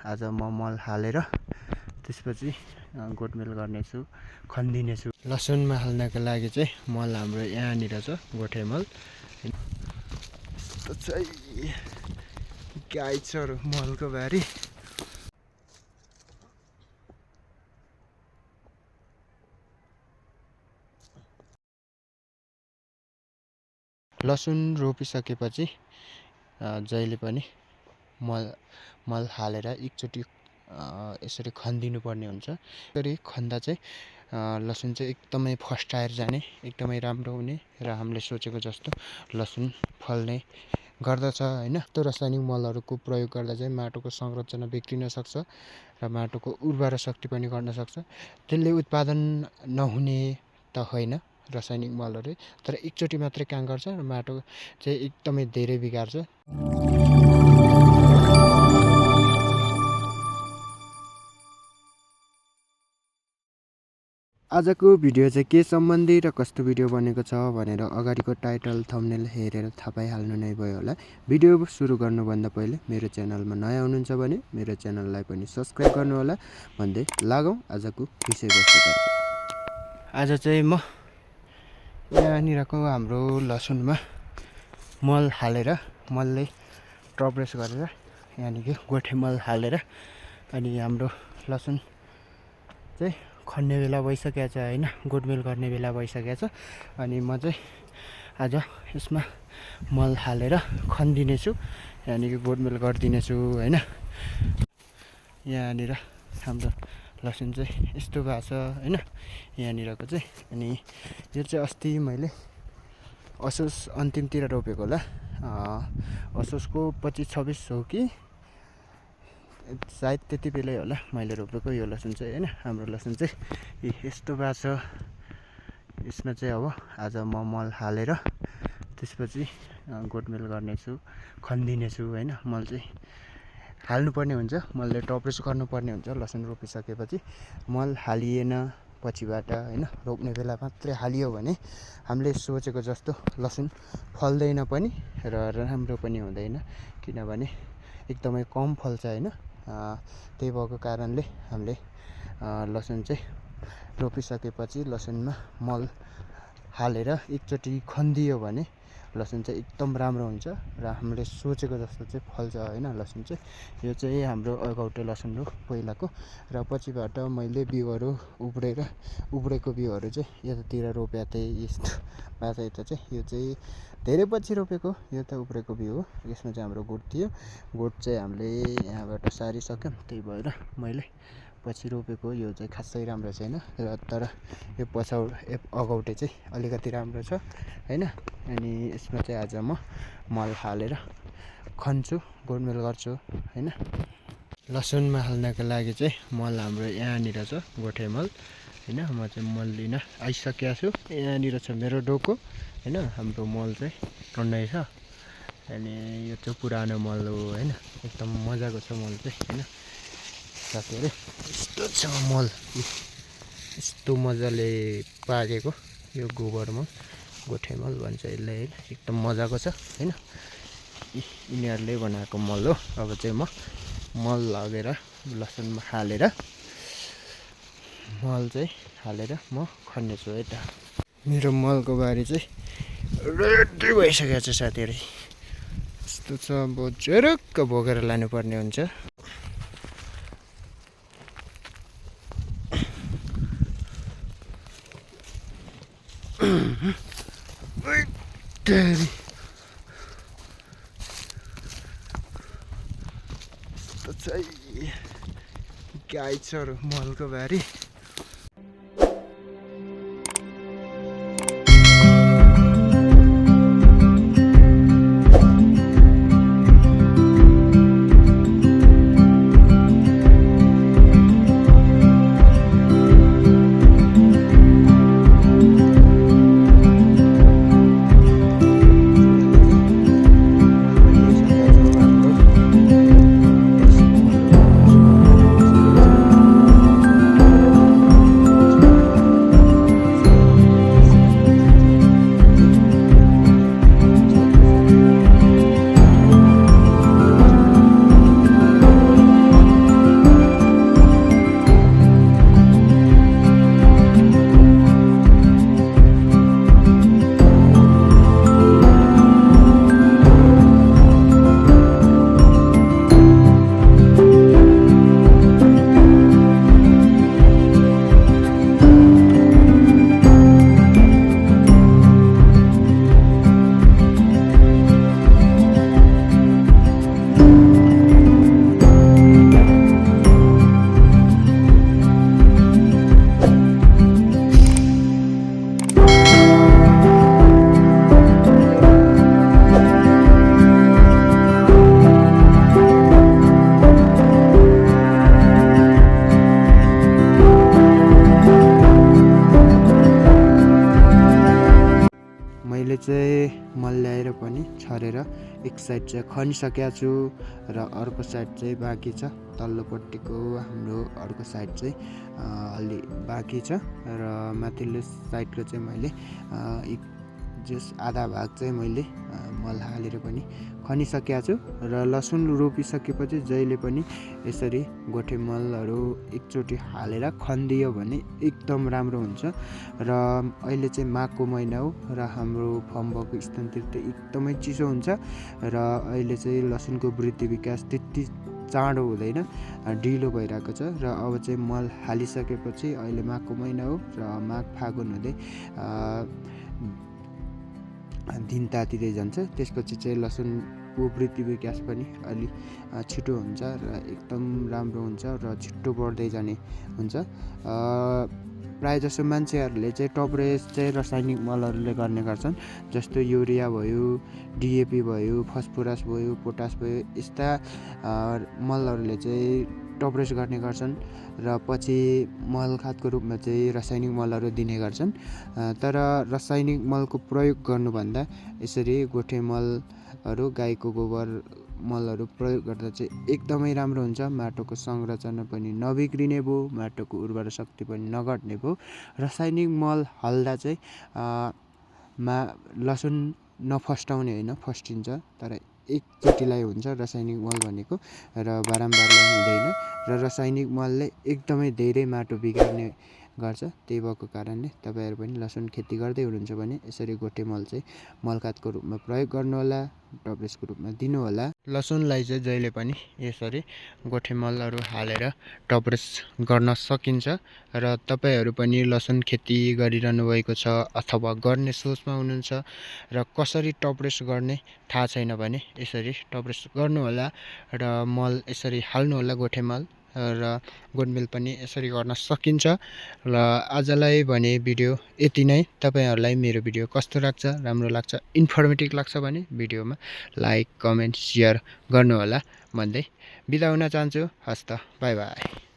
आज म मल हालेर त्यसपछि गोडमेल गर्नेछु, खनिदिनेछु। लसुनमा हाल्नको लागि चाहिँ मल हाम्रो यहाँनिर छ, गोठे मल। यस्तो चाहिँ गाई छ मलको बारी। लसुन रोपिसकेपछि जहिले पनि मल हालेर एकचोटि यसरी खनिदिनु पर्ने हुन्छ। यसरी खन्दा चाहिँ लसुन चाहिँ एकदमै फस्टाएर जाने, एकदमै राम्रो हुने र हामीले सोचेको जस्तो लसुन फल्ने गर्दछ हैन। त्यो रासायनिक मलहरूको प्रयोग गर्दा चाहिँ माटोको संरचना बिग्रिन सक्छ र माटोको उर्वरा शक्ति पनि घट्न सक्छ। त्यसले उत्पादन नहुने त होइन रासायनिक मलहरू, तर एकचोटि मात्रै काम गर्छ र माटो चाहिँ एकदमै धेरै बिगार्छ। आजको भिडियो चाहिँ के सम्बन्धी र कस्तो भिडियो बनेको छ भनेर अगाडिको टाइटल थम्बनेल हेरेर थाहा पाइहाल्नु नै भयो होला। भिडियो सुरु गर्नुभन्दा पहिले मेरो च्यानलमा नयाँ हुनुहुन्छ भने मेरो च्यानललाई पनि सब्स्क्राइब गर्नु होला भन्दै लागौँ आजको विषयवस्तुतर्फ। आज चाहिँ म यहाँनिरको हाम्रो लसुनमा मल हालेर, मलले टपरेस गरेर यहाँनिर गोठे मल हालेर अनि हाम्रो लसुन चाहिँ खन्ने बेला भइसकेको छ हैन, गोडमेल गर्ने बेला भइसकेको छ। अनि म चाहिँ आज यसमा मल हालेर खनिदिनेछु, यहाँनिर गोडमेल गरिदिनेछु हैन। यहाँनिर हाम्रो लसुन चाहिँ यस्तो भएको छ हैन यहाँनिरको चाहिँ। अनि यो चाहिँ अस्ति मैले असोज अन्तिमतिर रोपेको होला, असोजको 25-26 हो कि सायद त्यति बेलै होला मैले रोपेको यो लसुन चाहिँ हैन। हाम्रो लसुन चाहिँ यस्तो भएको छ। यसमा चाहिँ अब आज म मल हालेर त्यसपछि गोडमेल गर्नेछु, खनिदिनेछु हैन। मल चाहिँ हाल्नुपर्ने हुन्छ, मलले टपरेस गर्नुपर्ने हुन्छ। लसुन रोपिसकेपछि मल हालिएन पछिबाट हैन, रोप्ने बेला मात्रै हालियो भने हामीले सोचेको जस्तो लसुन फल्दैन पनि र राम्रो पनि हुँदैन, किनभने एकदमै कम फल्छ हैन। त्यही भएको कारणले हामीले लसुन चाहिँ रोपिसकेपछि लसुनमा मल हालेर एकचोटि खनिदियो भने लसुन चाहिँ एकदम राम्रो हुन्छ र हामीले सोचेको जस्तो चाहिँ फल्छ हैन लसुन चाहिँ। यो चाहिँ हाम्रो अगौटे लसुन हो पहिलाको, र पछिबाट मैले बिउहरू उब्रेको बिउहरू चाहिँ यतातिर रोपेको थिएँ। यस्तो भएको छ यता चाहिँ, यो चाहिँ धेरै पछि रोपेको, यो त उब्रेको बिउ हो। यसमा चाहिँ हाम्रो गोठ थियो, गोठ चाहिँ हामीले यहाँबाट सारिसक्यौँ, त्यही भएर मैले पछि रोपेको। यो चाहिँ खासै राम्रो छैन र तर यो अगौटे चाहिँ अलिकति राम्रो छ हैन। अनि यसमा चाहिँ आज म मल हालेर खन्छु, गोडमेल गर्छु हैन। लसुनमा हाल्नको लागि चाहिँ मल हाम्रो यहाँनिर छ, गोठे मल हैन। म चाहिँ मल लिन आइसकेको छु, यहाँनिर छ मेरो डोको हैन। हाम्रो मल चाहिँ टन्नै छ अनि यो चाहिँ पुरानो मल हो हैन, एकदम मजाको छ मल चाहिँ हैन। साथीहरु यस्तो छ मल, यस्तो मजाले पाकेको यो गोबर मल, गोठे मल भन्छ यसलाई हैन। एकदम मजाको छ हैन, यिनीहरूले बनाएको मल हो। अब चाहिँ म मल लगेर लसुनमा हालेर म खन्नेछु है त। मेरो मलको बारी चाहिँ रेडी भइसकेको छ साथीहरु, यस्तो छ। अब झरक्क बोकेर लानुपर्ने हुन्छ। यस्तो चाहिँ गाई छ मलको बारी। चाहिँ मल ल्याएर पनि छरेर एक साइड चाहिँ खनिसकेको छु र अर्को साइड चाहिँ बाँकी छ। तल्लोपट्टिको हाम्रो अर्को साइड चाहिँ अलि बाँकी छ र माथिल्लो साइडको चाहिँ मैले जस आधा भाग चाहिँ मैले मल हालेर पनि खनिसकेको छु र लसुन रोपिसकेपछि जहिले पनि यसरी गोठे मलहरू एकचोटि हालेर खनिदियो भने एकदम राम्रो हुन्छ। र अहिले चाहिँ माघको महिना हो र हाम्रो फम्बको स्थानतिर त एकदमै चिसो हुन्छ र अहिले चाहिँ लसुनको वृद्धि विकास त्यति चाँडो हुँदैन, ढिलो भइरहेको छ। र अब चाहिँ मल हालिसकेपछि अहिले माघको महिना हो र माघ फागुन हुँदै दिन तातिँदै जान्छ। त्यसपछि चाहिँ लसुनको वृद्धि विकास पनि अलि छिटो हुन्छ र एकदम राम्रो हुन्छ र छिट्टो बढ्दै जाने हुन्छ। प्रायः जसो मान्छेहरूले चाहिँ टपरेस चाहिँ रासायनिक मलहरूले गर्ने गर्छन्, जस्तो युरिया भयो, डिएपी भयो, फस्फोरस भयो, पोटास भयो, यस्ता मलहरूले चाहिँ टपरेस गर्ने गर्छन् र पछि मल खादको रूपमा चाहिँ रासायनिक मलहरू दिने गर्छन्। तर रासायनिक मलको प्रयोग गर्नुभन्दा यसरी गोठे मलहरू, गाईको गोबर मलहरू प्रयोग गर्दा चाहिँ एकदमै राम्रो हुन्छ। माटोको संरचना पनि नबिग्रिने भयो, माटोको उर्वरा शक्ति पनि नघट्ने भयो। रासायनिक मल हाल्दा चाहिँ लसुन नफस्टाउने होइन, फस्टिन्छ, तर एकचोटिलाई हुन्छ रासायनिक मल भनेको र बारम्बारलाई हुँदैन। र रासायनिक मलले एकदमै धेरै माटो बिगार्ने गर्छ। त्यही भएको कारणले तपाईँहरू पनि लसुन खेती गर्दै हुनुहुन्छ भने यसरी गोठे मल चाहिँ मलखादको रूपमा प्रयोग गर्नुहोला, टपरेसको रूपमा दिनुहोला। लसुनलाई चाहिँ जहिले पनि यसरी गोठे मलहरू हालेर टपरेस गर्न सकिन्छ। र तपाईँहरू पनि लसुन खेती गरिरहनु भएको छ अथवा गर्ने सोचमा हुनुहुन्छ र कसरी टपरेस गर्ने थाहा छैन भने यसरी टपरेस गर्नुहोला र मल यसरी हाल्नुहोला, गोठे मल र गोडमेल पनि यसरी गर्न सकिन्छ। र आजलाई भने भिडियो यति नै। तपाईँहरूलाई मेरो भिडियो कस्तो लाग्छ, राम्रो लाग्छ, इन्फर्मेटिभ लाग्छ भने भिडियोमा लाइक, कमेन्ट, सेयर गर्नुहोला भन्दै बिदा हुन चाहन्छु। हस्त, बाई बाई।